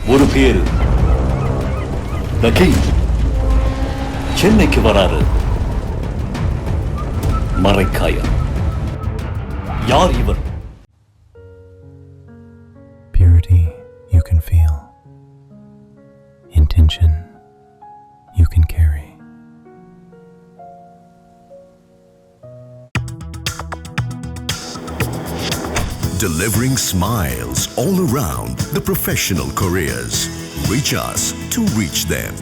ஒரு பேரு The King சென்னைக்கு வராரு. மறைக்காயர். யார் இவர்? Purity you can feel. Intention you can carry. Delivering smiles all around the professional careers. Reach us to reach them.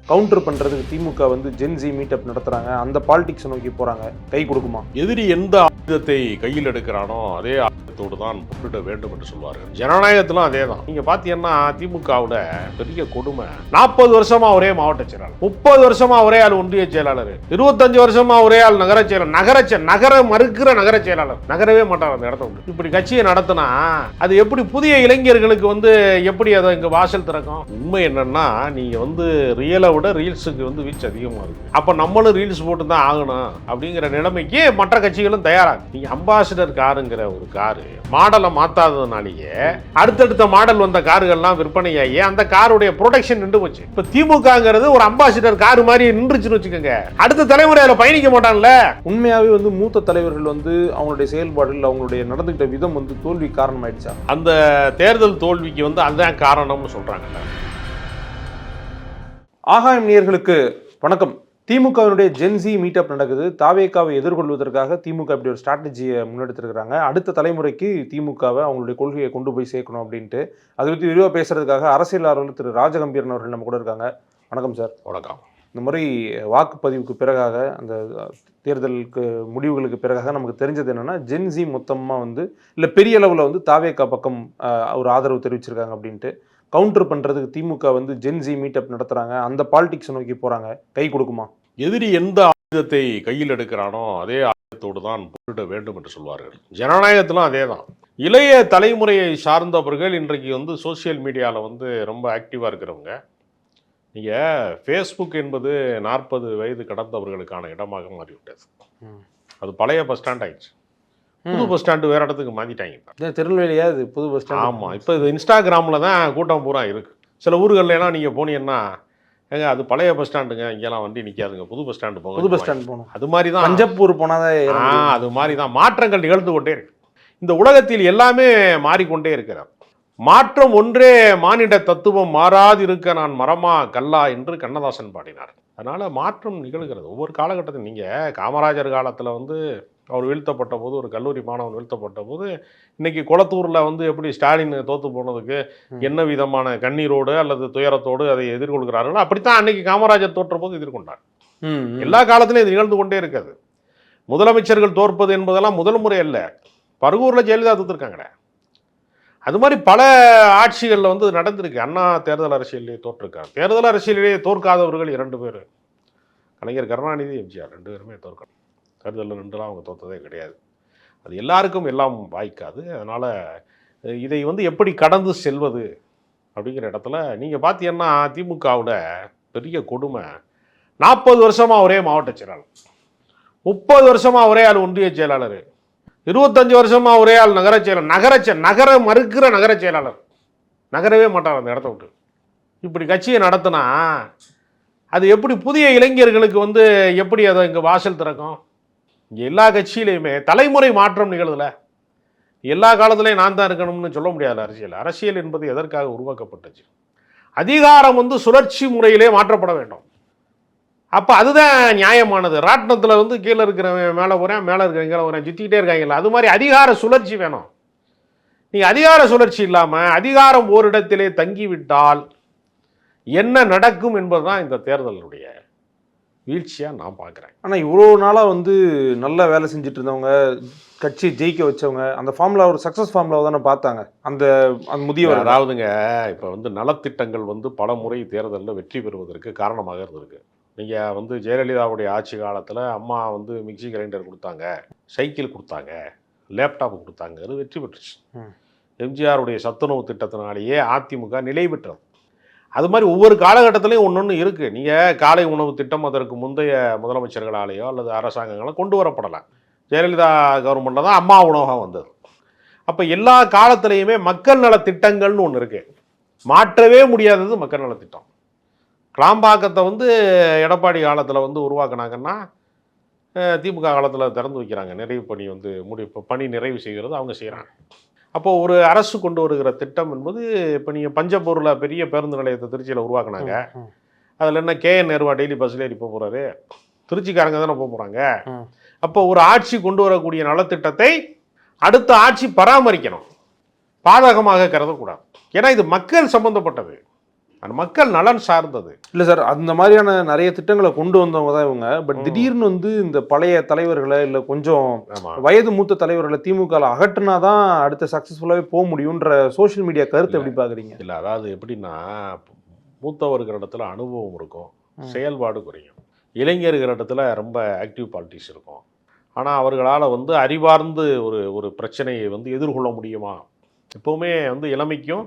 Counter பண்றதுக்கு திமுக வந்து ஜென்சி மீட்டப் நடத்துறாங்க. அந்த பாலிடிக்ஸ் நோக்கி போறாங்க. கை கொடுக்குமா? எதிரி எந்த ஆயுதத்தை கையில் எடுக்கிறானோ அதே ஆயுதத்தோடு தான் போரிட வேண்டும் என்று சொல்வார்கள். ஜனநாயகத்திலும் அதே தான். நீங்க பாத்தீங்கன்னா திமுகவுல பெரிய கொடுமை. 40 வருஷமா ஒரே மாவட்ட செயலாளர், 30 வருஷமா ஒரே ஆள் ஒன்றிய செயலாளர், 25 வருஷமா ஒரே ஆள் நகர செயலாளர், நகர மறுக்கிற நகர செயலாளர், நகரவே மாட்டார் அந்த இடத்த விட்டு. இப்படி கட்சியை நடத்தினா அது எப்படி புதிய இளைஞர்களுக்கு வந்து எப்படி அதை இங்க வாசல் திறக்கும்? உண்மை என்னன்னா நீங்க வந்து ரியலை விட ரீல்ஸுக்கு வந்து வீச்சு அதிகமா இருக்கு. அப்ப நம்மளும் ரீல்ஸ் போட்டு தான் ஆகணும் அப்படிங்கிற நிலைமைக்கு மற்ற கட்சிகளும் தயாராக. நீங்க அம்பாசிடர் காருங்கிற ஒரு காரு மாடலை மாத்தாததுனாலேயே அடுத்தடுத்த மாடல் வந்த காருகள்லாம் விற்பனையாகி அந்த காருடைய ப்ரொடக்ஷன் நின்று போச்சு. இப்ப திமுகங்கிறது ஒரு அம்பாசிடர் காரு மாதிரி நின்றுச்சுன்னு வச்சுக்கோங்க. அடுத்த தலைமுறையில பயணிக்க மாட்டான்ல. உண்மையாவே வந்து மூத்த தலைவர்கள் வந்து அவங்களுடைய செயல்பாடுகள் அவங்களுடைய நடந்துகிட்ட விதம் வந்து தோல்வி காரணமாயிடுச்சா? அந்த தேர்தல் தோல்விக்கு வந்து அதுதான் காரணம்னு சொல்றாங்க. ஆகாயம் நேயர்களுக்கு வணக்கம். திமுகவினுடைய ஜென்சி மீட்டப் நடக்குது. தாவேகாவை எதிர்கொள்வதற்காக திமுக இப்படி ஒரு ஸ்ட்ராட்டஜியை முன்னெடுத்திருக்கிறாங்க. அடுத்த தலைமுறைக்கு திமுகவை அவங்களுடைய கொள்கையை கொண்டு போய் சேர்க்கணும் அப்படின்ட்டு அதை பற்றி விரிவாக பேசுறதுக்காக அரசியல் ஆர்வலர் திரு ராஜகம்பீரன் அவர்கள் நம்ம கூட இருக்காங்க. வணக்கம் சார். வணக்கம். இந்த மாதிரி வாக்குப்பதிவுக்கு பிறகாக அந்த தேர்தலுக்கு முடிவுகளுக்கு பிறகாக நமக்கு தெரிஞ்சது என்னன்னா ஜென்சி மொத்தமாக வந்து இல்லை பெரிய அளவில் வந்து தாவேகா பக்கம் ஒரு ஆதரவு தெரிவிச்சிருக்காங்க அப்படின்ட்டு. கவுண்டர் பண்ணுறதுக்கு திமுக வந்து ஜென்சி மீட்டப் நடத்துகிறாங்க. அந்த பாலிடிக்ஸ் நோக்கி போகிறாங்க. கை கொடுக்குமா? எதிரி எந்த ஆயுதத்தை கையில் எடுக்கிறானோ அதே ஆயுதத்தோடு தான் போரிட வேண்டும் என்று சொல்வார்கள். ஜனநாயகத்திலும் அதே தான். இளைய தலைமுறையை சார்ந்தவர்கள் இன்றைக்கு வந்து சோசியல் மீடியாவில் வந்து ரொம்ப ஆக்டிவாக இருக்கிறவங்க. நீங்கள் ஃபேஸ்புக் என்பது 40 வயது கடந்தவர்களுக்கான இடமாக மாறிவிட்டது. அது பழைய பஸ் ஸ்டாண்ட் ஆயிடுச்சு. புது பஸ் ஸ்டாண்டு வேறு இடத்துக்கு மாற்றிட்டாங்க. திருநெல்வேலியா இது புது பஸ் ஸ்டாண்ட்? ஆமாம். இப்போ இது இன்ஸ்டாகிராமில் தான் கூட்டம் பூரா இருக்குது. சில ஊர்களெலாம் நீங்கள் போனீங்கன்னா ஏங்க அது பழைய பஸ் ஸ்டாண்டுங்க, இங்கெல்லாம் வண்டி நிற்காதுங்க, புது பஸ் ஸ்டாண்டு போங்க. புது பஸ் ஸ்டாண்ட் போகணும். அது மாதிரி தான் பஞ்சப்பூர் போனாதான் அது மாதிரி தான் மாற்றங்கள் நிகழ்ந்து கொண்டே இருக்கு. இந்த உலகத்தில் எல்லாமே மாறிக்கொண்டே இருக்கிறார். மாற்றம் ஒன்றே மானிட தத்துவம், மாறாது இருக்க நான் மரமா கல்லா என்று கண்ணதாசன் பாடினார். அதனால் மாற்றம் நிகழ்கிறது ஒவ்வொரு காலகட்டத்தில். நீங்கள் காமராஜர் காலத்தில் வந்து அவர் வீழ்த்தப்பட்ட போது, ஒரு கல்லூரி மாணவன் வீழ்த்தப்பட்ட போது, இன்னைக்கு குளத்தூரில் வந்து எப்படி ஸ்டாலின் தோற்று போனதுக்கு என்ன விதமான கண்ணீரோடு அல்லது துயரத்தோடு அதை எதிர்கொள்கிறார்களோ அப்படித்தான் அன்னைக்கு காமராஜர் தோற்ற போது எதிர்கொண்டார். எல்லா காலத்திலும் இது நிகழ்ந்து கொண்டே இருக்காது. முதலமைச்சர்கள் தோற்பது என்பதெல்லாம் முதல் முறை அல்ல. பருகூரில் ஜெயலலிதா தோற்றுருக்காங்களே, அது மாதிரி பல ஆட்சிகளில் வந்து நடந்திருக்கு. அண்ணா தேர்தல் அரசியலிலே தோற்றிருக்காங்க. தேர்தல் அரசியலிலே தோற்காதவர்கள் 2 பேர், கலைஞர் கருணாநிதி, எம்ஜிஆர் 2 பேருமே தோற்கணும். தேர்தலில் நின்றுலாம் அவங்க தோற்றதே கிடையாது. அது எல்லாருக்கும் எல்லாம் வாய்க்காது. அதனால் இதை வந்து எப்படி கடந்து செல்வது அப்படிங்கிற இடத்துல நீங்கள் பார்த்தீங்கன்னா திமுகவில் பெரிய கொடுமை. 40 வருஷமாக ஒரே மாவட்ட செயலாளர், 30 வருஷமாக ஒரே ஆள் ஒன்றிய செயலாளர், 25 வருஷமாக ஒரே ஆள் நகர செயலாளர், நகர மறுக்கிற நகர செயலாளர், நகரவே மாட்டார் அந்த இடத்த விட்டு. இப்படி கட்சியை நடத்தினா அது எப்படி புதிய இளைஞர்களுக்கு வந்து எப்படி அதை இங்கே வாசல் திறக்கும்? இங்கே எல்லா கட்சியிலையுமே தலைமுறை மாற்றம் நிகழ்துல. எல்லா காலத்துலேயும் நான் தான் இருக்கணும்னு சொல்ல முடியாது. அரசியல் என்பது எதற்காக உருவாக்கப்பட்டுச்சு? அதிகாரம் வந்து சுழற்சி முறையிலே மாற்றப்பட வேண்டும். அப்போ அதுதான் நியாயமானது. ராட்டினத்தில் வந்து கீழே இருக்கிறவன் மேலே போகிறேன், மேலே இருக்கிறவங்க கீழே போகிறேன், சுற்றிக்கிட்டே இருக்காங்கல்ல. அது மாதிரி அதிகார சுழற்சி வேணும். நீங்கள் அதிகார சுழற்சி இல்லாமல் அதிகாரம் ஓரிடத்திலே தங்கிவிட்டால் என்ன நடக்கும் என்பதுதான் இந்த தேர்தலுடைய வீழ்ச்சியாக நான் பார்க்குறேன். ஆனால் இவ்வளோ நாளாக வந்து நல்லா வேலை செஞ்சுட்டு இருந்தவங்க, கட்சி ஜெயிக்க வச்சவங்க, அந்த ஃபார்முலா ஒரு சக்ஸஸ் ஃபார்முலாவை தானே பார்த்தாங்க அந்த முதியவர். அதாவதுங்க இப்போ வந்து நலத்திட்டங்கள் வந்து பல முறை தேர்தலில் வெற்றி பெறுவதற்கு காரணமாக இருந்திருக்கு. நீங்கள் வந்து ஜெயலலிதாவுடைய ஆட்சி காலத்தில் அம்மா வந்து மிக்சி கிரைண்டர் கொடுத்தாங்க, சைக்கிள் கொடுத்தாங்க, லேப்டாப் கொடுத்தாங்க, அது வெற்றி பெற்றுச்சு. எம்ஜிஆருடைய சத்துணவு திட்டத்தினாலேயே அதிமுக நிலை பெற்றது. அது மாதிரி ஒவ்வொரு காலகட்டத்திலையும் ஒன்று இருக்குது. நீங்கள் காலை உணவு திட்டம் அதற்கு முந்தைய முதலமைச்சர்களாலேயோ அல்லது அரசாங்கங்களோ கொண்டு வரப்படலாம். ஜெயலலிதா கவர்மெண்ட்டில் தான் அம்மா உணவகம் வந்தது. அப்போ எல்லா காலத்திலையுமே மக்கள் நல திட்டங்கள்னு ஒன்று இருக்குது. மாற்றவே முடியாதது மக்கள் நலத்திட்டம். கிளாம்பாக்கத்தை வந்து எடப்பாடி காலத்தில் வந்து உருவாக்குனாங்கன்னா திமுக காலத்தில் திறந்து வைக்கிறாங்க. நிறைவு பணி வந்து பணி நிறைவு செய்கிறது அவங்க செய்கிறாங்க. அப்போது ஒரு அரசு கொண்டு வருகிற திட்டம் என்பது, இப்போ நீங்கள் பஞ்சப்பூரில் பெரிய பேருந்து நிலையத்தை திருச்சியில் உருவாக்குனாங்க. அதில் என்ன கேஎன் நேருவா டெய்லி பஸ்ஸில் ஏறி போக போகிறாரு? திருச்சிக்காரங்க தானே போக போகிறாங்க. அப்போ ஒரு ஆட்சி கொண்டு வரக்கூடிய நலத்திட்டத்தை அடுத்த ஆட்சி பராமரிக்கணும், பாதகமாக கருதக்கூடாது. ஏன்னா இது மக்கள் சம்பந்தப்பட்டது, அந்த மக்கள் நலன் சார்ந்தது. இல்லை சார், அந்த மாதிரியான நிறைய திட்டங்களை கொண்டு வந்தவங்க தான் இவங்க. பட் திடீர்னு வந்து இந்த பழைய தலைவர்களை இல்லை கொஞ்சம் வயது மூத்த தலைவர்களை திமுக அகற்றுனா தான் அடுத்த சக்ஸஸ்ஃபுல்லாகவே போக முடியுன்ற சோஷியல் மீடியா கருத்து எப்படி பார்க்குறீங்க? இல்லை, அதாவது எப்படின்னா, மூத்தவர்கள் இடத்துல அனுபவம் இருக்கும், செயல்பாடு குறையும். இளைஞர்கள் இடத்துல ரொம்ப ஆக்டிவ் பாலிட்டிக்ஸ் இருக்கும். ஆனால் அவர்களால் வந்து அறிவார்ந்து ஒரு பிரச்சனையை வந்து எதிர்கொள்ள முடியுமா? எப்போவுமே வந்து இளமைக்கும்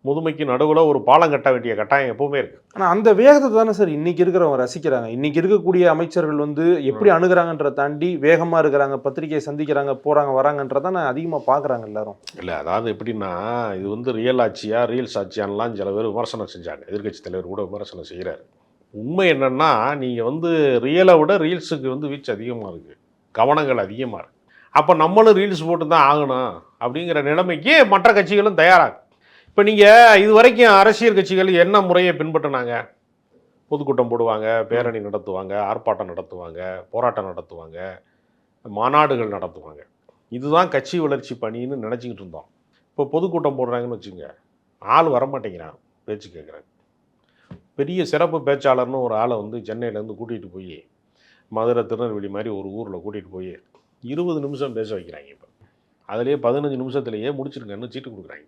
முதுமைக்கும் நடுவில் ஒரு பாலம் கட்ட வேண்டிய கட்டாயம் எப்பவுமே இருக்கு. ஆனால் அந்த வேகத்தை தானே சார் இன்னைக்கு இருக்கிறவங்க ரசிக்கிறாங்க. இன்னைக்கு இருக்கக்கூடிய அமைச்சர்கள் வந்து எப்படி அணுகிறாங்கன்ற தாண்டி வேகமாக இருக்கிறாங்க, பத்திரிகையை சந்திக்கிறாங்க, போகிறாங்க வராங்கன்றதானே அதிகமாக பார்க்குறாங்க எல்லாரும். இல்லை, அதாவது எப்படின்னா, இது வந்து ரியல் ஆட்சியா ரீல்ஸ் ஆட்சியான்லாம் சில பேர் விமர்சனம் செஞ்சாங்க. எதிர்கட்சி தலைவர் கூட விமர்சனம் செய்கிறார். உண்மை என்னென்னா, நீங்கள் வந்து ரியலை விட ரீல்ஸுக்கு வந்து வீச்சு அதிகமாக இருக்குது, கவனங்கள் அதிகமாக இருக்குது. அப்போ நம்மளும் ரீல்ஸ் போட்டு தான் ஆகணும் அப்படிங்கிற நிலைமைக்கு மற்ற கட்சிகளும் தயாராகும். இப்போ நீங்கள் இது வரைக்கும் அரசியல் கட்சிகள் என்ன முறையை பின்பற்றினாங்க? பொதுக்கூட்டம் போடுவாங்க, பேரணி நடத்துவாங்க, ஆர்ப்பாட்டம் நடத்துவாங்க, போராட்டம் நடத்துவாங்க, மாநாடுகள் நடத்துவாங்க. இதுதான் கட்சி வளர்ச்சி பணின்னு நினச்சிக்கிட்டு இருந்தோம். இப்போ பொதுக்கூட்டம் போடுறாங்கன்னு வச்சுங்க, ஆள் வரமாட்டேங்கிறான், பேச்சு கேட்குறாங்க. பெரிய சிறப்பு பேச்சாளர்னு ஒரு ஆளை வந்து சென்னையிலேருந்து கூட்டிகிட்டு போய் மதுரை திருநெல்வேலி மாதிரி ஒரு ஊரில் கூட்டிகிட்டு போய் 20 நிமிஷம் பேச வைக்கிறாங்க. இப்போ அதுலேயே 15 நிமிஷத்துலேயே முடிச்சிருங்கன்னு சீட்டு கொடுக்குறாங்க.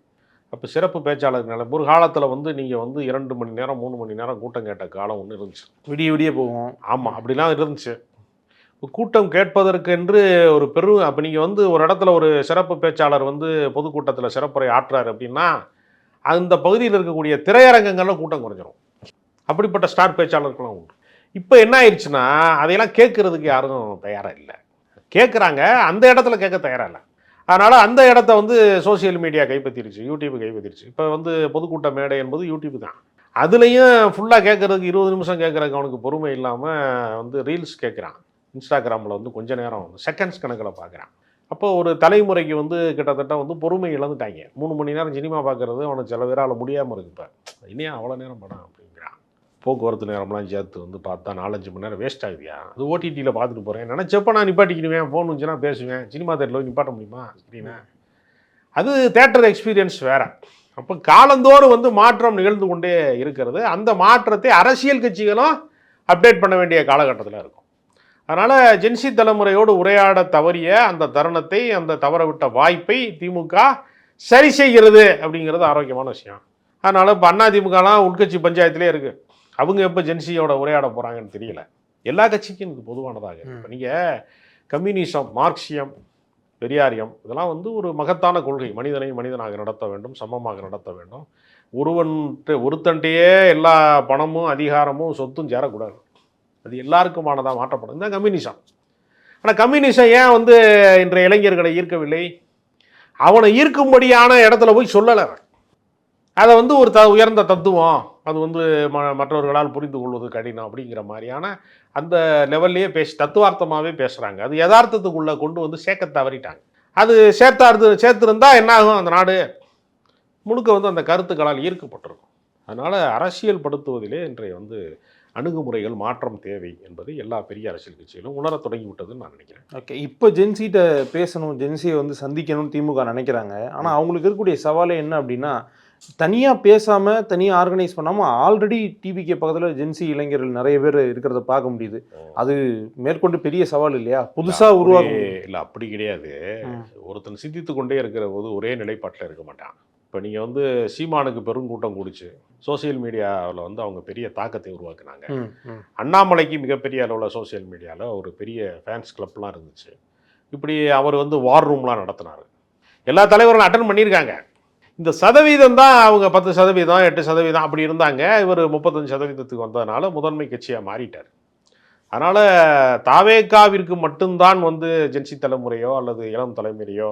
அப்போ சிறப்பு பேச்சாளர்னால ஒரு காலத்தில் வந்து நீங்கள் வந்து 2 மணி நேரம் 3 மணி நேரம் கூட்டம் கேட்ட காலம் ஒன்று இருந்துச்சு. விடிய விடிய போகும். ஆமாம், அப்படிலாம் இருந்துச்சு. கூட்டம் கேட்பதற்கென்று ஒரு பெரும், அப்போ நீங்கள் வந்து ஒரு இடத்துல ஒரு சிறப்பு பேச்சாளர் வந்து பொதுக்கூட்டத்தில் சிறப்புரை ஆற்றுறாரு அப்படின்னா அந்த பகுதியில் இருக்கக்கூடிய திரையரங்கங்களில் கூட்டம் குறைஞ்சிரும். அப்படிப்பட்ட ஸ்டார் பேச்சாளர்கள்லாம் உண்டு. இப்போ என்ன ஆயிடுச்சுன்னா, அதையெல்லாம் கேட்கறதுக்கு யாரும் தயாராக இல்லை. கேட்குறாங்க, அந்த இடத்துல கேட்க தயாராக இல்லை. அதனால் அந்த இடத்த வந்து சோசியல் மீடியா கைப்பற்றிருச்சு, யூடியூப் கைப்பற்றிருச்சு. இப்போ வந்து பொதுக்கூட்ட மேடை என்பது யூடியூப் தான். அதுலேயும் ஃபுல்லாக கேட்குறதுக்கு 20 நிமிஷம் கேட்குறதுக்கு அவனுக்கு பொறுமை இல்லாமல் வந்து ரீல்ஸ் கேட்குறான். இன்ஸ்டாகிராமில் வந்து கொஞ்ச நேரம் செகண்ட்ஸ் கணக்கில் பார்க்குறான். அப்போ ஒரு தலைமுறைக்கு வந்து கிட்டத்தட்ட வந்து பொறுமை இழந்துட்டாங்க. 3 மணி நேரம் சினிமா பார்க்குறது அவனுக்கு சில பேரால் முடியாமல் இருக்கு. இப்போ இனியா அவ்வளோ நேரம் படம் அப்படிங்கிறான். போக்குவரத்து நேரம்லாம் சேர்த்து வந்து பார்த்தா 4-5 மணி நேரம் வேஸ்ட் ஆகுதியா? அது ஓடிடியில் பார்த்துட்டு போகிறேன், நினச்சப்போ நான் நிப்பாட்டிக்கிடுவேன், ஃபோன் வந்துச்சுன்னா பேசுவேன். சினிமா தேட்டரில் நிப்பாட்ட முடியுமா ஸ்க்ரீனை? அது தேட்டர் எக்ஸ்பீரியன்ஸ் வேறு. அப்போ காலந்தோறும் வந்து மாற்றம் நிகழ்ந்து கொண்டே இருக்கிறது. அந்த மாற்றத்தை அரசியல் கட்சிகளும் அப்டேட் பண்ண வேண்டிய காலகட்டத்தில் இருக்கும். அதனால் ஜென்சி தலைமுறையோடு உரையாட தவறிய அந்த தருணத்தை, அந்த தவற விட்ட வாய்ப்பை திமுக சரி செய்கிறது அப்படிங்கிறது ஆரோக்கியமான விஷயம். அதனால் இப்போ அதிமுகலாம் உட்கட்சி பஞ்சாயத்திலே இருக்குது. அவங்க எப்போ ஜென்சியோட உரையாட போகிறாங்கன்னு தெரியல. எல்லா கட்சிக்கும் இது பொதுவானதாக. இப்போ நீங்கள் கம்யூனிசம், மார்க்சியம், பெரியாரியம் இதெல்லாம் வந்து ஒரு மகத்தான கொள்கை. மனிதனை மனிதனாக நடத்த வேண்டும், சமமாக நடத்த வேண்டும். ஒருத்தன்ட்டையே எல்லா பணமும் அதிகாரமும் சொத்தும் சேரக்கூடாது. அது எல்லாருக்குமானதாக மாற்றப்படும். இந்த கம்யூனிசம். ஆனால் கம்யூனிசம் ஏன் வந்து இன்றைய இளைஞர்களை ஈர்க்கவில்லை? அவனை ஈர்க்கும்படியான இடத்துல போய் சொல்லலை. அதை வந்து ஒரு உயர்ந்த தத்துவம், அது வந்து மற்றவர்களால் புரிந்து கொள்வது கடினம் அப்படிங்கிற மாதிரியான அந்த லெவல்லையே தத்துவார்த்தமாகவே பேசுகிறாங்க. அது யதார்த்தத்துக்குள்ளே கொண்டு வந்து சேர்க்க தவறிட்டாங்க. அது சேர்த்திருந்தா என்ன ஆகும்? அந்த நாடு முழுக்க வந்து அந்த கருத்துக்களால் ஈர்க்கப்பட்டிருக்கும். அதனால் அரசியல் படுத்துவதிலே இன்றைய வந்து அணுகுமுறைகள் மாற்றம் தேவை என்பதை எல்லா பெரிய அரசியல் கட்சிகளும் உணர தொடங்கி விட்டதுன்னு நான் நினைக்கிறேன். ஓகே, இப்போ ஜென்சிகிட்ட பேசணும், ஜென்சியை வந்து சந்திக்கணும்னு திமுக நினைக்கிறாங்க. ஆனால் அவங்களுக்கு இருக்கக்கூடிய சவாலே என்ன அப்படின்னா, தனியாக பேசாமல் தனியாக ஆர்கனைஸ் பண்ணாமல் ஆல்ரெடி டிவிக்கு பக்கத்தில் ஜென்சி இளைஞர்கள் நிறைய பேர் இருக்கிறத பார்க்க முடியுது. அது மேற்கொண்டு பெரிய சவால் இல்லையா? புதுசாக உருவாக இல்லை, அப்படி கிடையாது. ஒருத்தன் சிந்தித்து கொண்டே இருக்கிற போது ஒரே நிலைப்பாட்டில் இருக்க மாட்டான். இப்போ நீங்கள் வந்து சீமானுக்கு பெருங்கூட்டம் கூடிச்சு, சோசியல் மீடியாவில் வந்து அவங்க பெரிய தாக்கத்தை உருவாக்குனாங்க. அண்ணாமலைக்கு மிகப்பெரிய அளவில் சோசியல் மீடியாவில் ஒரு பெரிய ஃபேன்ஸ் கிளப்லாம் இருந்துச்சு. இப்படி அவர் வந்து வார் ரூம்லாம் நடத்தினார். எல்லா தலைவர்களும் அட்டன் பண்ணியிருக்காங்க. இந்த சதவீதம் தான் அவங்க 10%, 8% அப்படி இருந்தாங்க. இவர் 35% வந்ததுனால முதன்மை கட்சியாக மாறிட்டார். அதனால் தாவேகாவிற்கு மட்டும்தான் வந்து ஜென்சி தலைமுறையோ அல்லது இளம் தலைமுறையோ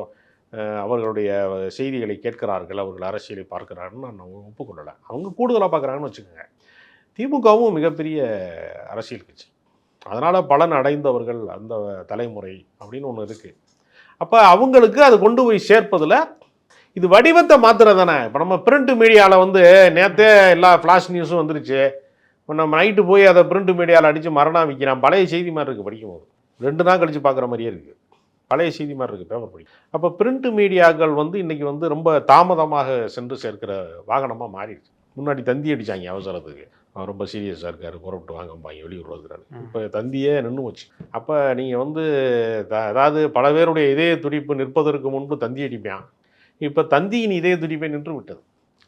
அவர்களுடைய செய்திகளை கேட்கிறார்கள், அவர்கள் அரசியலை பார்க்கிறார்கள்னு நான் ஒப்புக்கொள்ளலை. அவங்க கூடுதலாக பார்க்குறாங்கன்னு வச்சுக்கோங்க. திமுகவும் மிகப்பெரிய அரசியல் கட்சி, அதனால் பலன் அடைந்தவர்கள் அந்த தலைமுறை அப்படின்னு ஒன்று இருக்குது. அப்போ அவங்களுக்கு அதை கொண்டு போய் சேர்ப்பதில் இது வடிவத்தை மாத்திரம் தானே. இப்போ நம்ம பிரிண்ட் மீடியாவில் வந்து நேற்றே எல்லா ஃப்ளாஷ் நியூஸும் வந்துருச்சு. இப்போ நம்ம நைட்டு போய் அதை பிரிண்ட் மீடியாவில் அடித்து மரணம் விற்கிறான். பழைய செய்தி மாதிரி இருக்குது படிக்கும்போது, 2 நாள் கழித்து பார்க்குற மாதிரியே இருக்குது. பழைய செய்தி மாதிரி இருக்குது பேப்பர் படிக்கும். அப்போ பிரிண்ட் மீடியாக்கள் வந்து இன்றைக்கி வந்து ரொம்ப தாமதமாக சென்று சேர்க்கிற வாகனமாக மாறிடுச்சு. முன்னாடி தந்தி அடித்தாங்க அவசரத்துக்கு, அவர் ரொம்ப சீரியஸாக இருக்கார், புறப்பட்டு வாங்கம்பாங்க, வெளியூர் வருகிறாரு. இப்போ தந்தியே நின்று வச்சு. அப்போ நீங்கள் வந்து அதாவது பல பேருடைய இதய துடிப்பு நிற்பதற்கு முன்பு தந்தி அடிப்பான். இப்போ தந்தியின் இதய துடிப்பை நின்று விட்டது.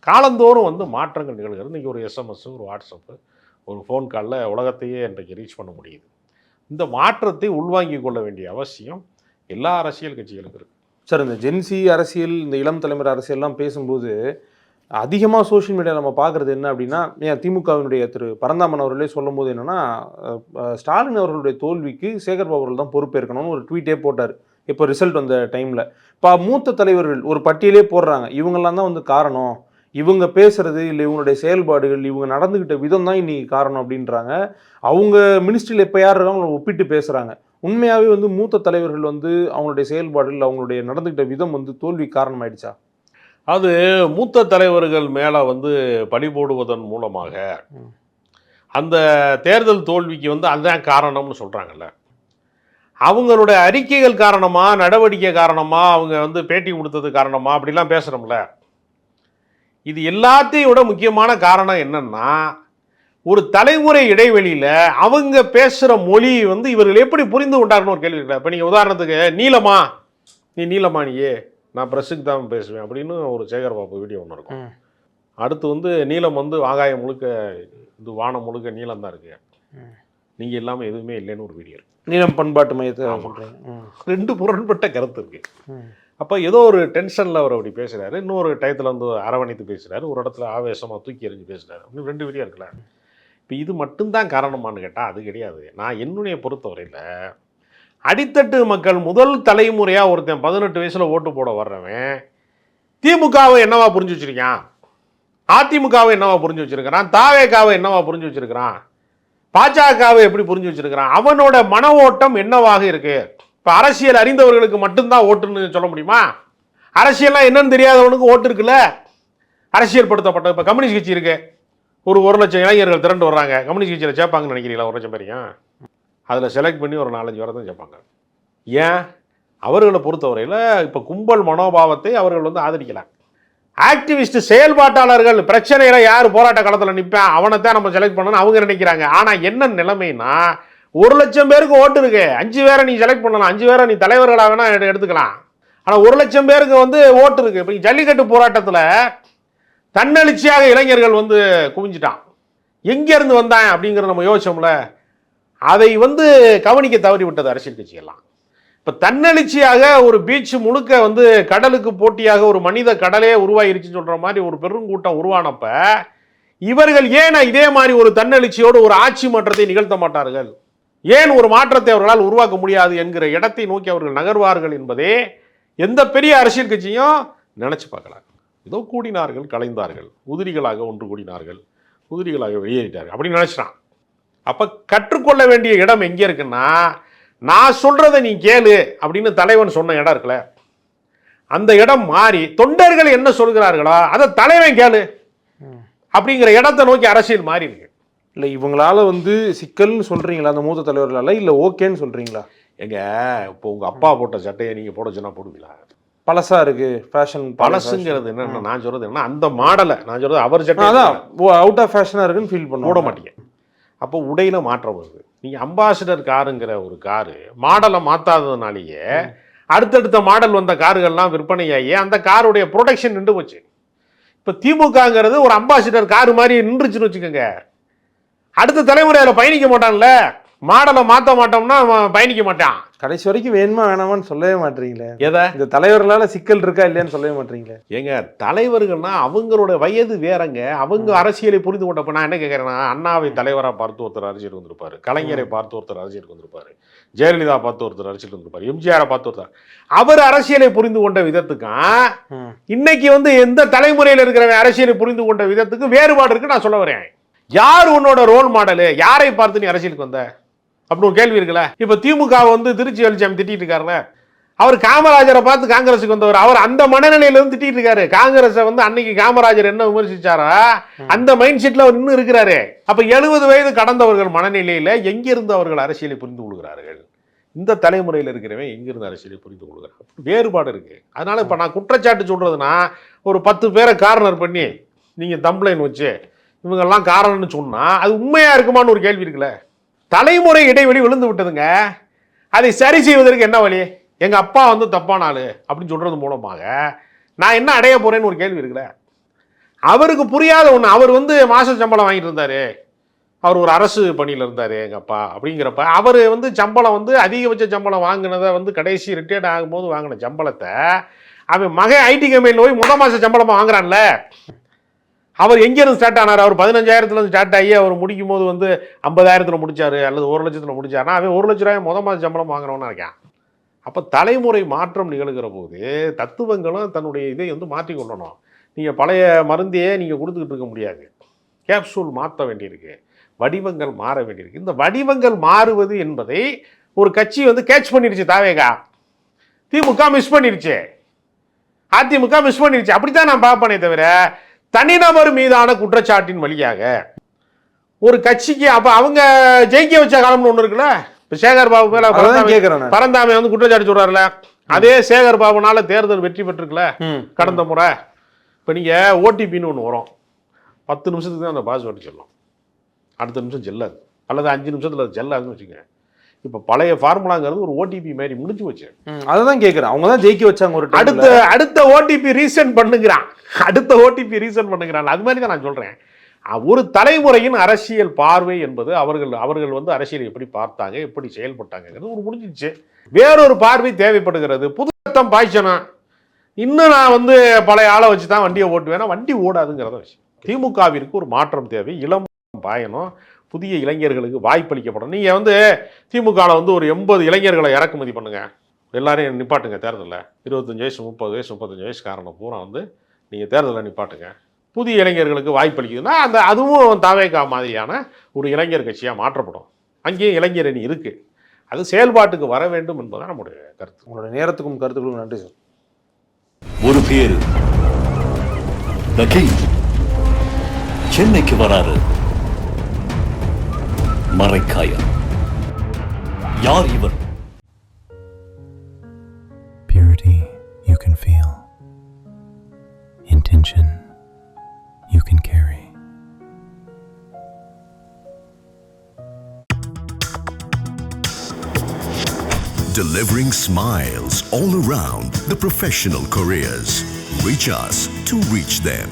காலந்தோறும் வந்து மாற்றங்கள் நிகழ்கிறது. இன்றைக்கி ஒரு எஸ்எம்எஸ், ஒரு வாட்ஸ்அப்பு, ஒரு ஃபோன் காலில் உலகத்தையே இன்றைக்கு ரீச் பண்ண முடியுது. இந்த மாற்றத்தை உள்வாங்கிக் கொள்ள வேண்டிய அவசியம் எல்லா அரசியல் கட்சிகளுக்கு இருக்குது. சார், இந்த ஜென்சி அரசியல், இந்த இளம் தலைமுறை அரசியல்லாம் பேசும்போது அதிகமாக சோஷியல் மீடியாவில் நம்ம பார்க்குறது என்ன அப்படின்னா, ஏன் திமுகவினுடைய திரு பரந்தாமன் அவர்களே சொல்லும் போது என்னென்னா, ஸ்டாலின் அவர்களுடைய தோல்விக்கு சேகர் பாபு அவர்கள் தான் பொறுப்பேற்கணும்னு ஒரு ட்வீட்டே போட்டார். இப்போ ரிசல்ட் வந்த டைமில் இப்போ மூத்த தலைவர்கள் ஒரு பட்டியலே போடுறாங்க, இவங்கெல்லாம் தான் வந்து காரணம், இவங்க பேசுறது இல்லை இவங்களுடைய செயல்பாடுகள், இவங்க நடந்துக்கிட்ட விதம் தான் இன்னைக்கு காரணம் அப்படின்றாங்க. அவங்க மினிஸ்ட்ரியில் எப்போ யார் இருக்காங்க ஒப்பிட்டு பேசுகிறாங்க. உண்மையாகவே வந்து மூத்த தலைவர்கள் வந்து அவங்களுடைய செயல்பாடுகள், அவங்களுடைய நடந்துக்கிட்ட விதம் வந்து தோல்வி காரணமாயிடுச்சா? அது மூத்த தலைவர்கள் மேலே வந்து பழி போடுவதன் மூலமாக அந்த தேர்தல் தோல்விக்கு வந்து அதுதான் காரணம்னு சொல்கிறாங்கல்ல. அவங்களுடைய அறிக்கைகள் காரணமாக, நடவடிக்கை காரணமாக, அவங்க வந்து பேட்டி கொடுத்தது காரணமாக அப்படிலாம் பேசுகிறோம்ல. இது எல்லாத்தையும் விட முக்கியமான காரணம் என்னன்னா, ஒரு தலைமுறை இடைவெளியில் அவங்க பேசுகிற மொழி வந்து இவர்கள் எப்படி புரிந்து கொண்டாருன்னு ஒரு கேள்வி இருக்குல்ல. இப்போ நீங்கள் உதாரணத்துக்கு நீலமா, நீ நீலமா, நீயே நான் ப்ரெஸ்ஸுக்கு தான் பேசுவேன் அப்படின்னு ஒரு சேகர் பாபு வீடியோ ஒன்று இருக்கும். அடுத்து வந்து நீலம் வந்து ஆகாயம் முழுக்க, இது வானம் முழுக்க நீளம் தான் இருக்கு, நீங்கள் இல்லாமல் எதுவுமே இல்லைன்னு ஒரு வீடியோ இருக்கு. நீலம் பண்பாட்டு மையத்தை 2 முரண்பட்ட கருத்து இருக்கு. அப்போ ஏதோ ஒரு டென்ஷனில் அவர் அப்படி பேசுகிறாரு, இன்னொரு டயத்தில் வந்து அரவணைத்து பேசுகிறாரு, ஒரு இடத்துல ஆவேசமாக தூக்கி எறிஞ்சு பேசுகிறாரு. இன்னும் 2 வீடியோ இருக்குல்ல. இப்போ இது மட்டும்தான் காரணமானு கேட்டால் அது கிடையாது. நான் என்னுடைய பொறுத்தவரையில் அடித்தட்டு மக்கள் முதல் தலைமுறையாக ஒருத்தன் 18 வயசில் ஓட்டு போட வர்றவன் திமுகவை என்னவா புரிஞ்சு வச்சிருக்கான், அதிமுகவை என்னவா புரிஞ்சு வச்சிருக்கிறான், தாவேகாவை என்னவா புரிஞ்சு வச்சிருக்கிறான், பாஜகவை எப்படி புரிஞ்சு வச்சிருக்கிறான், அவனோட மன ஓட்டம் என்னவாக இருக்கு. இப்போ அரசியல் அறிந்தவர்களுக்கு மட்டும்தான் ஓட்டுன்னு சொல்ல முடியுமா? அரசியல்லாம் என்னன்னு தெரியாதவனுக்கு ஓட்டு இருக்குல்ல. அரசியல் படுத்தப்பட்ட இப்போ கம்யூனிஸ்ட் கட்சி இருக்கு, ஒரு 1 லட்சம் இளைஞர்கள் திரண்டு வர்றாங்க. கம்யூனிஸ்ட் கட்சியில் சேர்ப்பாங்கன்னு நினைக்கிறீங்களா? 1 லட்சம் பேரையும் அதில் செலக்ட் பண்ணி ஒரு 4-5 பேரை தான் சேர்ப்பாங்க. ஏன்? அவர்களை பொறுத்தவரையில் இப்போ கும்பல் மனோபாவத்தை அவர்கள் வந்து ஆதரிக்கலாம். ஆக்டிவிஸ்ட் செயல்பாட்டாளர்கள் பிரச்சனையில யார் போராட்ட காலத்தில் நிற்பான் அவனைத்தான் நம்ம செலக்ட் பண்ணணும் அவங்க நினைக்கிறாங்க. ஆனால் என்ன நிலைமைன்னா, 1 லட்சம் பேருக்கு ஓட்டு இருக்கு, 5 பேரை நீ செலக்ட் பண்ணலாம், 5 பேரை நீ தலைவர்களாக வேணா எடுத்துக்கலாம். ஆனால் 1 லட்சம் பேருக்கு வந்து ஓட்டு இருக்கு. இப்போ ஜல்லிக்கட்டு போராட்டத்தில் தன்னெழுச்சியாக இளைஞர்கள் வந்து குவிஞ்சிட்டான். எங்கேருந்து வந்தான் அப்படிங்கிறத நம்ம யோசிச்சோம்ல. அதை வந்து கவனிக்க தவறி விட்டது அரசியல் கட்சியெல்லாம். இப்போ தன்னெழுச்சியாக ஒரு பீச் முழுக்க வந்து கடலுக்கு போட்டியாக ஒரு மனித கடலே உருவாயிருச்சுன்னு சொல்கிற மாதிரி ஒரு பெருங்கூட்டம் உருவானப்ப இவர்கள் ஏன் இதே மாதிரி ஒரு தன்னெழுச்சியோடு ஒரு ஆட்சி மாற்றத்தை நிகழ்த்த மாட்டார்கள், ஏன் ஒரு மாற்றத்தை அவர்களால் உருவாக்க முடியாது என்கிற இடத்தை நோக்கி அவர்கள் நகர்வார்கள் என்பதே எந்த பெரிய அரசியல் கட்சியும் நினச்சி பார்க்கலாம். ஏதோ கூடினார்கள், கலைந்தார்கள், உதிரிகளாக ஒன்று கூடினார்கள், உதிரிகளாக வெளியேறிட்டார்கள் அப்படின்னு நினச்சிட்டான். அப்போ கற்றுக்கொள்ள வேண்டிய இடம் எங்கே இருக்குன்னா, நான் சொல்கிறத நீ கேளு அப்படின்னு தலைவன் சொன்ன இடம் இருக்குல்ல, அந்த இடம் மாறி தொண்டர்கள் என்ன சொல்கிறார்களோ அதை தலைவன் கேளு அப்படிங்கிற இடத்தை நோக்கி அரசியல் மாறி இருக்கு. இல்லை இவங்களால வந்து சிக்கல்னு சொல்கிறீங்களா அந்த மூத்த தலைவர்களால், இல்லை ஓகேன்னு சொல்கிறீங்களா? எங்க இப்போ உங்கள் அப்பா போட்ட சட்டையை நீங்கள் போட சொன்னா போடுவீங்களா? பழசாக இருக்குது ஃபேஷன். பழசுங்கிறது என்னென்ன நான் சொல்கிறது என்ன, அந்த மாடலை நான் சொல்கிறது அவர் சட்டை தான் அவுட் ஆஃப் ஃபேஷனாக இருக்குன்னு ஃபீல் பண்ண போட மாட்டீங்க. அப்போ உடையில மாற்றம் வருது. நீங்கள் அம்பாசிடர் காருங்கிற ஒரு காரு மாடலை மாற்றாததுனாலேயே அடுத்தடுத்த மாடல் வந்த காருகள்லாம் விற்பனையாகி அந்த காருடைய ப்ரொடக்ஷன் நின்று போச்சு. இப்போ திமுகங்கிறது ஒரு அம்பாசிடர் காரு மாதிரி நின்றுச்சுன்னு வச்சுக்கோங்க, அடுத்த தலைமுறையில் பயணிக்க மாட்டான்ல. மாடலை மாற்ற மாட்டோம்னா அவன் பயணிக்க மாட்டான். கடைசி வரைக்கும் வேணுமா வேணாமான்னு சொல்லவே மாட்டீங்களே. எதை? இந்த தலைவர்களால சிக்கல் இருக்கா இல்லையான்னு சொல்லவே மாட்டீங்களே. ஏங்க தலைவர்கள்னா அவங்களோட வயது வேறங்க. அவங்க அரசியலை புரிந்து கொண்டப்ப நான் என்ன கேட்குறேன்னா, அண்ணாவை தலைவராக பார்த்து ஒருத்தர் அரசியலுக்கு வந்திருப்பாரு, கலைஞரை பார்த்து ஒருத்தர் அரசியலுக்கு வந்திருப்பாரு, ஜெயலலிதா பார்த்து ஒருத்தர் அரசியலுக்கு வந்திருப்பாரு, எம்ஜிஆரை பார்த்து ஒருத்தர். அவர் அரசியலை புரிந்து கொண்ட விதத்துக்கும் இன்னைக்கு எந்த தலைமுறையில் இருக்கிற அரசியலை புரிந்து கொண்ட விதத்துக்கு வேறுபாடு இருக்கு நான் சொல்ல வரேன். யார் உன்னோட ரோல் மாடலு? யாரை பார்த்து நீ அரசியலுக்கு வந்த அப்படி ஒரு கேள்வி இருக்குல்ல. இப்ப திமுக திருச்சி வெளிச்சாமி திட்டிட்டு இருக்காருல்ல, அவர் காமராஜரை பார்த்து காங்கிரஸுக்கு வந்தவர். அவர் அந்த மனநிலையில இருந்து திட்டிட்டு இருக்காரு. காங்கிரஸை அன்னைக்கு காமராஜர் என்ன விமர்சிச்சாரா அந்த மைண்ட் செட்ல அவர் இன்னும் இருக்கிறாரு. அப்ப 70 வயது கடந்தவர்கள் மனநிலையில எங்கிருந்து அவர்கள் அரசியலை புரிந்து கொள்கிறார்கள்? இந்த தலைமுறையில் இருக்கிறவன் எங்கிருந்து அரசியலை புரிந்து கொள்கிறார்? வேறுபாடு இருக்கு. அதனால இப்ப நான் குற்றச்சாட்டு சொல்றதுன்னா, ஒரு 10 பேரை கார்னர் பண்ணி நீங்க தம்ப்லைன் வச்சு இவங்கெல்லாம் காரணம்னு சொன்னா அது உண்மையா இருக்குமான்னு ஒரு கேள்வி இருக்குல்ல. தலைமுறை இடைவெளி விழுந்து விட்டதுங்க. அதை சரி செய்வதற்கு என்ன வழி? எங்க அப்பா தப்பான ஆளு அப்படின்னு சொல்றது மூலமாக நான் என்ன அடைய போறேன்னு ஒரு கேள்வி இருக்குல்ல. அவருக்கு புரியாத ஒண்ணு. அவர் மாச சம்பளம் வாங்கிட்டு இருந்தாரு, அவர் ஒரு அரசு பணியில் இருந்தாரு எங்க அப்பா. அப்படிங்கிறப்ப அவர் சம்பளம் அதிகபட்ச சம்பளம் வாங்கினதை கடைசி ரிட்டையர்ட் ஆகும்போது வாங்கின சம்பளத்தை அவன் மகன் ஐடி கம்பெனியில் போய் முதல் மாச சம்பளமா வாங்குறான்ல. அவர் எங்கேருந்து ஸ்டார்ட் ஆனார்? அவர் 15,000 ஸ்டார்ட் ஆகி அவர் முடிக்கும் போது 50,000 முடிச்சாரு அல்லது 1,00,000 முடிச்சாருன்னா அவன் 1,00,000 ரூபாய் முதல் மாத சம்பளம் வாங்குறவனா இருக்கான். அப்போ தலைமுறை மாற்றம் நிகழ்கிற போது தத்துவங்களும் தன்னுடைய இதை மாற்றிக்கொள்ளணும். நீங்கள் பழைய மருந்தையே நீங்கள் கொடுத்துக்கிட்டு இருக்க முடியாது. கேப்சூல் மாற்ற வேண்டியிருக்கு, வடிவங்கள் மாற வேண்டியிருக்கு. இந்த வடிவங்கள் மாறுவது என்பதை ஒரு கட்சி கேட்ச் பண்ணிருச்சு. தாவேகா திமுக மிஸ் பண்ணிருச்சு, அதிமுக மிஸ் பண்ணிருச்சு. அப்படித்தான் நான் பார்ப்பனே தவிர தனிநபர் மீதான குற்றச்சாட்டின் வழியாக ஒரு கட்சிக்கு அப்ப அவங்க ஜெயிக்க வச்ச காலம்னு ஒண்ணு இருக்குல்ல. இப்ப சேகர் பாபு மேல பரந்தாமை குற்றச்சாட்டு சொல்றாருல, அதே சேகர் பாபுனால தேர்தல் வெற்றி பெற்றிருக்குல்ல கடந்த முறை. இப்ப நீங்க ஓடிபின்னு ஒண்ணு வரும், 10 நிமிஷத்துக்கு தான் அந்த பாஸ்வேர்டு சொல்லும், அடுத்த நிமிஷம் செல்லாது, அல்லது 5 நிமிஷத்துல அது செல்லாதுன்னு வச்சுக்கோங்க. இப்ப பழைய ஃபார்முலாங்கிறது ஒரு ஓடிபி மாதிரி முடிஞ்சு வச்சு. அதுதான் கேட்கிறேன். அவங்க தான் ஜெயிக்க வச்சாங்க. ஒரு அடுத்த ஓடிபி ரீசெண்ட் பண்ணுகிறான், அடுத்த ஓடிபி ரீசெண்ட் பண்ணுகிறான். அது மாதிரி தான் நான் சொல்றேன். ஒரு தலைமுறையின் அரசியல் பார்வை என்பது அவர்கள் அரசியலை எப்படி பார்த்தாங்க, எப்படி செயல்பட்டாங்கிறது ஒரு முடிஞ்சிச்சு. வேறொரு பார்வை தேவைப்படுகிறது. புதுத்தம் பாய்ச்சணும். இன்னும் நான் பழைய ஆளை வச்சு தான் வண்டியை ஓட்டுவேன்னா வண்டி ஓடாதுங்கிறத விஷயம். திமுகவிற்கு ஒரு மாற்றம் தேவை. இளம் பாயணும், புதிய இளைஞர்களுக்கு வாய்ப்பளிக்கப்படும். நீங்கள் திமுகவில் ஒரு 80 இளைஞர்களை இறக்குமதி பண்ணுங்க, எல்லாரையும் நிப்பாட்டுங்க தேர்தலில். 25 வயசு 30 வயசு 35 வயசுக்காரனை பூரா நீங்கள் தேர்தலில் நிப்பாட்டுங்க. புதிய இளைஞர்களுக்கு வாய்ப்பளிக்குதுன்னா அதுவும் தாவேகா மாதிரியான ஒரு இளைஞர் கட்சியாக மாற்றப்படும். அங்கேயும் இளைஞரணி இருக்குது. அது செயல்பாட்டுக்கு வர வேண்டும் என்பதுதான் நம்முடைய கருத்து. உங்களுடைய நேரத்துக்கும் கருத்துக்களுக்கும் நன்றி சார். ஒரு பேரு The King சென்னைக்கு வராரு. மரைக்காயர். யார் இவர்? Purity you can feel. Intention you can carry. Delivering smiles all around the professional careers. Reach us to reach them.